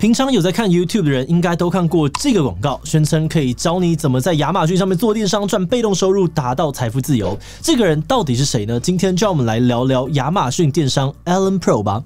平常有在看 YouTube 的人，应该都看过这个广告，宣称可以教你怎么在亚马逊上面做电商，赚被动收入，达到财富自由。这个人到底是谁呢？今天就让我们来聊聊亚马逊电商 Ellen Pro 吧。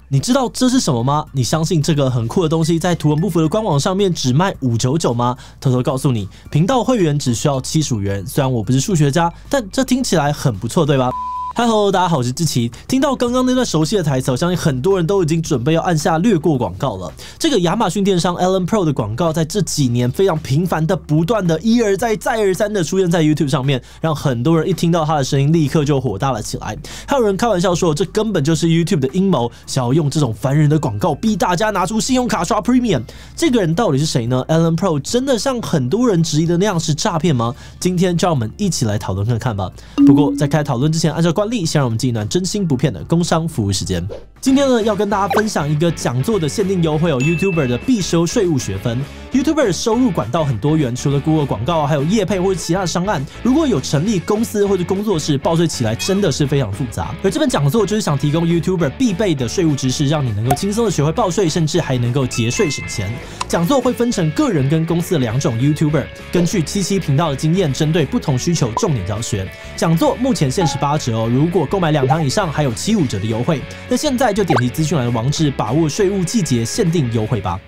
你知道这是什么吗？你相信这个很酷的东西在图文不符的官网上面只卖599吗？偷偷告诉你，频道会员只需要75元。虽然我不是数学家，但这听起来很不错，对吧？Hello， 大家好，我是志奇。听到刚刚那段熟悉的台词，我相信很多人都已经准备要按下略过广告了。这个亚马逊电商 Ellen Pro 的广告，在这几年非常频繁的、不断的、一而再、再而三的出现在 YouTube 上面，让很多人一听到他的声音，立刻就火大了起来。还有人开玩笑说，这根本就是 YouTube 的阴谋，想要用这种烦人的广告逼大家拿出信用卡刷 Premium。这个人到底是谁呢 ？Ellen Pro 真的像很多人质疑的那样是诈骗吗？今天就让我们一起来讨论看看吧。不过在开讨论之前，按照惯例，先让我们进一段真心不骗的工商服务时间。今天呢，要跟大家分享一个讲座的限定优惠哦 ，YouTuber 的必修税务学分。YouTuber 的收入管道很多元，除了 Google 广告，还有业配或者其他的商案。如果有成立公司或者工作室，报税起来真的是非常复杂。而这本讲座就是想提供 YouTuber 必备的税务知识，让你能够轻松的学会报税，甚至还能够节税省钱。讲座会分成个人跟公司的2种 YouTuber， 根据77频道的经验，针对不同需求重点教学。讲座目前限时8折哦，如果购买2堂以上，还有75折的优惠。那现在就点击资讯栏的网址，把握税务季节限定优惠吧。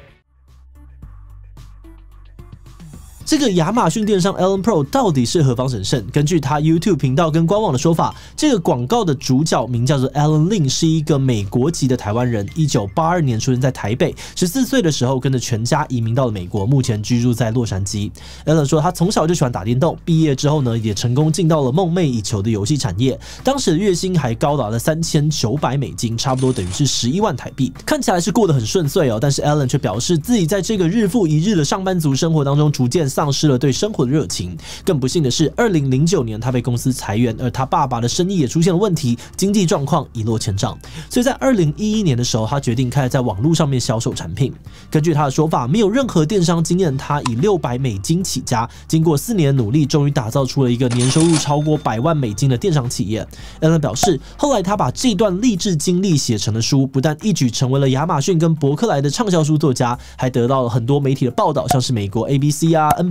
这个亚马逊电商 Ellen Pro 到底是何方神圣？根据他 YouTube 频道跟官网的说法，这个广告的主角名叫做 Ellen Lin， 是一个美国籍的台湾人，1982年出生在台北，14岁的时候跟着全家移民到了美国，目前居住在洛杉矶。Ellen 说他从小就喜欢打电动，毕业之后呢，也成功进到了梦寐以求的游戏产业，当时的月薪还高达了$3900，差不多等于是11万台币，看起来是过得很顺遂哦。但是 Ellen 却表示自己在这个日复一日的上班族生活当中，逐渐丧失了对生活的热情。更不幸的是，2009年他被公司裁员，而他爸爸的生意也出现了问题，经济状况一落千丈。所以在2011年的时候，他决定开始在网络上面销售产品。根据他的说法，没有任何电商经验，他以$600起家，经过4年努力，终于打造出了一个年收入超过$100万的电商企业。Ellen 表示，后来他把这段励志经历写成了书，不但一举成为了亚马逊跟博客来的畅销书作家，还得到了很多媒体的报道，像是美国 ABC 啊、NBC。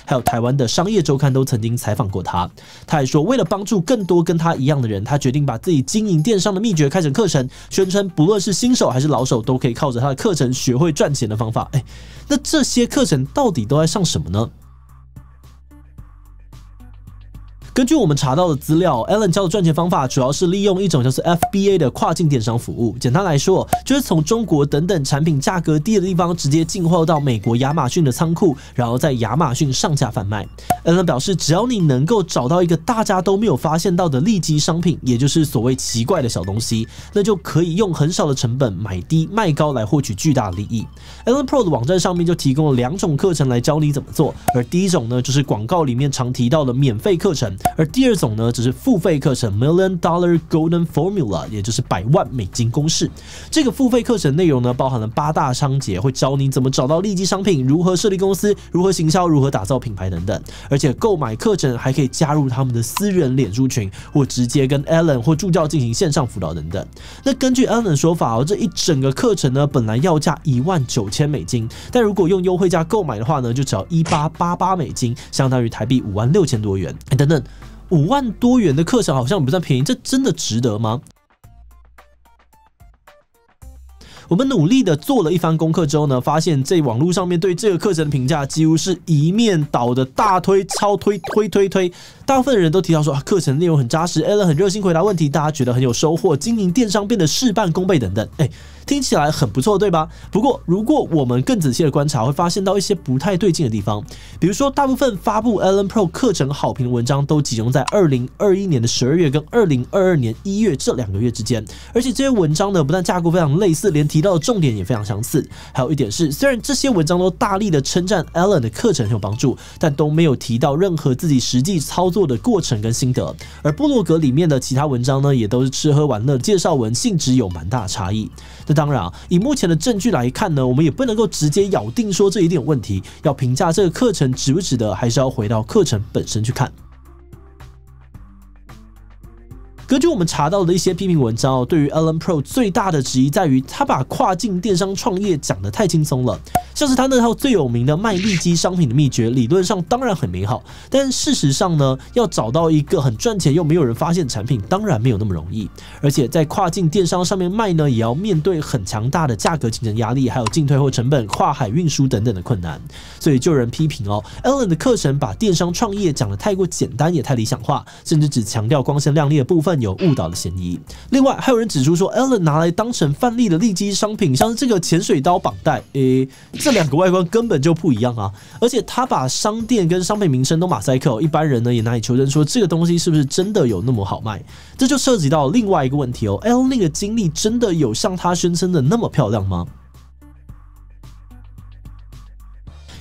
还有台湾的商业周刊都曾经采访过他。他还说，为了帮助更多跟他一样的人，他决定把自己经营电商的秘诀开成课程，宣称不论是新手还是老手，都可以靠着他的课程学会赚钱的方法。那这些课程到底都在上什么呢？根据我们查到的资料 ，Ellen 教的赚钱方法主要是利用一种叫做 FBA 的跨境电商服务。简单来说，就是从中国等等产品价格低的地方直接进货到美国亚马逊的仓库，然后在亚马逊上架贩卖。Ellen 表示，只要你能够找到一个大家都没有发现到的利基商品，也就是所谓奇怪的小东西，那就可以用很少的成本买低卖高来获取巨大的利益。Ellen Pro 的网站上面就提供了2种课程来教你怎么做，而第一种呢，就是广告里面常提到的免费课程。而第二种呢，就是付费课程 $1 Million Golden Formula， 也就是$100万公式。这个付费课程内容呢，包含了8大章节，会教你怎么找到利基商品，如何设立公司，如何行销，如何打造品牌等等。而且购买课程还可以加入他们的私人脸书群，或直接跟 Ellen 或助教进行线上辅导等等。那根据 Ellen 的说法，这一整个课程呢，本来要价$19,000，但如果用优惠价购买的话呢，就只要$1888，相当于台币56000多元。等等。5万多元的课程好像不算便宜，这真的值得吗？我们努力的做了一番功课之后呢，发现在网络上面对这个课程的评价几乎是一面倒的大推、超推、推。大部分的人都提到说，课程内容很扎实 ，Ellen 很热心回答问题，大家觉得很有收获，经营电商变得事半功倍等等。听起来很不错，对吧？不过，如果我们更仔细的观察，会发现到一些不太对劲的地方。比如说，大部分发布 Ellen Pro 课程好评的文章都集中在2021年的12月跟2022年1月这2个月之间，而且这些文章呢，不但架构非常类似，连提到的重点也非常相似。还有一点是，虽然这些文章都大力的称赞 Ellen 的课程很有帮助，但都没有提到任何自己实际操作的过程跟心得。而部落格里面的其他文章呢，也都是吃喝玩乐的介绍文，性质有蛮大的差异。当然以目前的证据来看呢，我们也不能够直接咬定说这一定有问题，要评价这个课程值不值得，还是要回到课程本身去看。根据我们查到的一些批评文章对于 Ellen Pro 最大的质疑在于，他把跨境电商创业讲得太轻松了。像是他那套最有名的卖利基商品的秘诀，理论上当然很美好，但事实上呢，要找到一个很赚钱又没有人发现的产品，当然没有那么容易。而且在跨境电商上面卖呢，也要面对很强大的价格竞争压力，还有进退货成本、跨海运输等等的困难。所以就有人批评Ellen 的课程把电商创业讲得太过简单，也太理想化，甚至只强调光鲜亮丽的部分，有误导的嫌疑。另外还有人指出说 ，Ellen 拿来当成范例的利基商品，像是这个潜水刀绑带，这两个外观根本就不一样啊！而且他把商店跟商品名称都马赛克，一般人呢也难以求证说这个东西是不是真的有那么好卖。这就涉及到另外一个问题，Ellen 的经历真的有像他宣称的那么漂亮吗？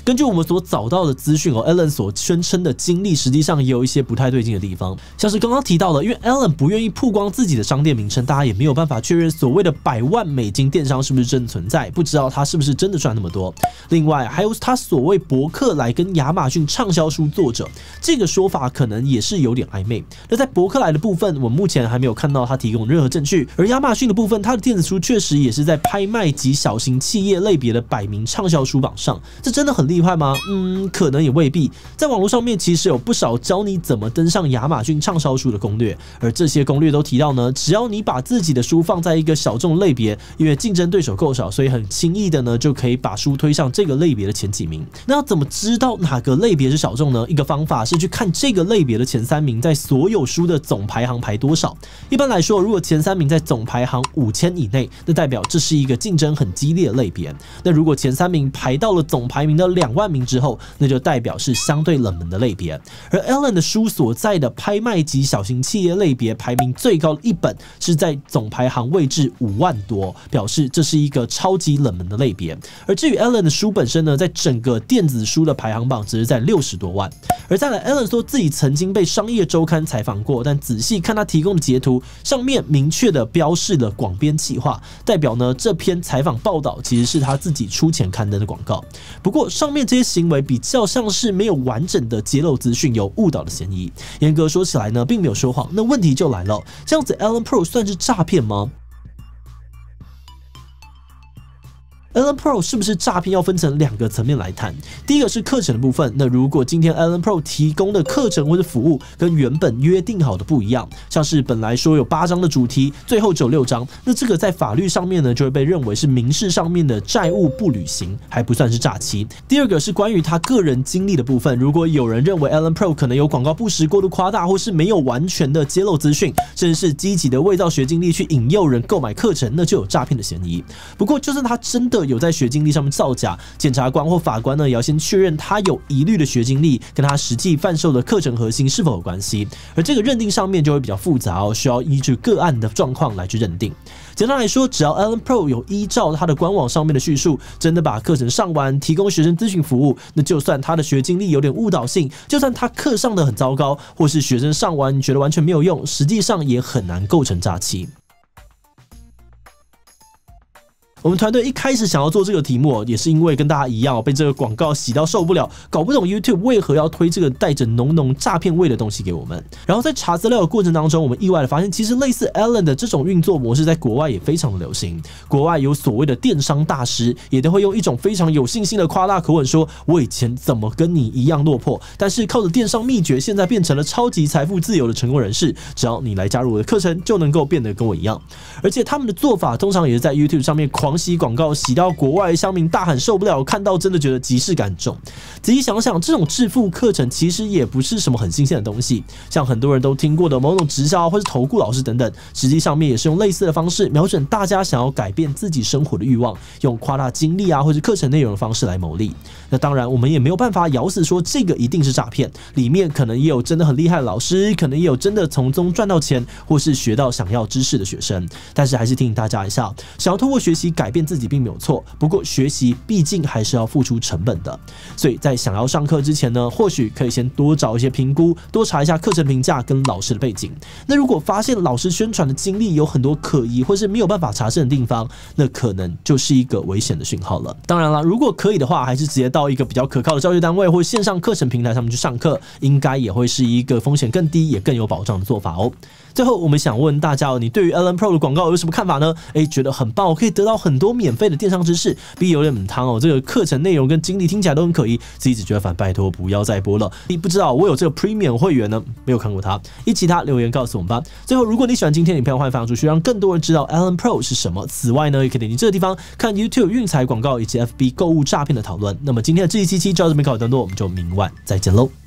根据我们所找到的资讯，Ellen 所宣称的经历实际上也有一些不太对劲的地方，像是刚刚提到的，因为 Ellen 不愿意曝光自己的商店名称，大家也没有办法确认所谓的100万美金电商是不是真的存在，不知道他是不是真的赚那么多。另外，还有他所谓博客来跟亚马逊畅销书作者，这个说法可能也是有点暧昧。那在博客来的部分，我们目前还没有看到他提供任何证据，而亚马逊的部分，他的电子书确实也是在拍卖及小型企业类别的100名畅销书榜上，这真的很厉害吗？可能也未必。在网络上面其实有不少教你怎么登上亚马逊畅销书的攻略，而这些攻略都提到呢，只要你把自己的书放在一个小众类别，因为竞争对手够少，所以很轻易的呢就可以把书推上这个类别的前几名。那要怎么知道哪个类别是小众呢？一个方法是去看这个类别的前3名在所有书的总排行排多少。一般来说，如果前3名在总排行5000以内，那代表这是一个竞争很激烈的类别。那如果前3名排到了总排名的2万名之后，那就代表是相对冷门的类别。而 Ellen 的书所在的拍卖及小型企业类别排名最高的一本是在总排行位置5万多，表示这是一个超级冷门的类别。而至于 Ellen 的书本身呢，在整个电子书的排行榜只是在60多万。而再来 ，Ellen 说自己曾经被商业周刊采访过，但仔细看他提供的截图，上面明确的标示了广编企划，代表呢这篇采访报道其实是他自己出钱刊登的广告。不过上面这些行为比较像是没有完整的揭露资讯，有误导的嫌疑。严格说起来呢，并没有说谎。那问题就来了，这样子 Ellen Pro 算是诈骗吗？Ellen Pro 是不是诈骗要分成2个层面来谈。第一个是课程的部分，那如果今天 Ellen Pro 提供的课程或者服务跟原本约定好的不一样，像是本来说有8章的主题，最后只有6章，那这个在法律上面呢就会被认为是民事上面的债务不履行，还不算是诈欺。第二个是关于他个人经历的部分，如果有人认为 Ellen Pro 可能有广告不实、过度夸大，或是没有完全的揭露资讯，甚至是积极的伪造学经历去引诱人购买课程，那就有诈骗的嫌疑。不过就算他真的有在学经历上面造假，检察官或法官呢也要先确认他有疑虑的学经历跟他实际贩售的课程核心是否有关系，而这个认定上面就会比较复杂需要依据个案的状况来去认定。简单来说，只要 Ellen Pro 有依照他的官网上面的叙述，真的把课程上完，提供学生咨询服务，那就算他的学经历有点误导性，就算他课上的很糟糕，或是学生上完你觉得完全没有用，实际上也很难构成诈欺。我们团队一开始想要做这个题目也是因为跟大家一样被这个广告洗到受不了，搞不懂 YouTube 为何要推这个带着浓浓诈骗味的东西给我们。然后在查资料的过程当中，我们意外的发现，其实类似 Ellen 的这种运作模式在国外也非常的流行。国外有所谓的电商大师，也都会用一种非常有信心的夸大口吻说：“我以前怎么跟你一样落魄，但是靠着电商秘诀，现在变成了超级财富自由的成功人士。只要你来加入我的课程，就能够变得跟我一样。”而且他们的做法通常也是在 YouTube 上面狂洗广告，洗到国外乡民大喊受不了，看到真的觉得即视感重。仔细想想，这种致富课程其实也不是什么很新鲜的东西，像很多人都听过的某种直销或是投顾老师等等，实际上面也是用类似的方式瞄准大家想要改变自己生活的欲望，用夸大经历或是课程内容的方式来牟利。那当然，我们也没有办法咬死说这个一定是诈骗，里面可能也有真的很厉害的老师，可能也有真的从中赚到钱或是学到想要知识的学生。但是还是提醒大家一下，想要通过学习改变自己并没有错，不过学习毕竟还是要付出成本的。所以在想要上课之前呢，或许可以先多找一些评估，多查一下课程评价跟老师的背景。那如果发现老师宣传的经历有很多可疑或是没有办法查证的地方，那可能就是一个危险的讯号了。当然了，如果可以的话，还是直接到一个比较可靠的教学单位或线上课程平台上面去上课，应该也会是一个风险更低也更有保障的做法哦。最后，我们想问大家你对于 Ellen Pro 的广告有什么看法呢？觉得很棒，可以得到很多免费的电商知识，毕有点母汤哦。这个课程内容跟经历听起来都很可疑，自己只觉得烦，拜托不要再播了。你不知道我有这个 Premium 会员呢，没有看过它，其他留言告诉我们吧。最后，如果你喜欢今天的影片，欢迎分享出去，让更多人知道 Ellen Pro 是什么。此外呢，也可以点击这个地方看 YouTube 运财广告以及 FB 购物诈骗的讨论。那么今天的这一期就到这边告一段落，我们就明晚再见喽。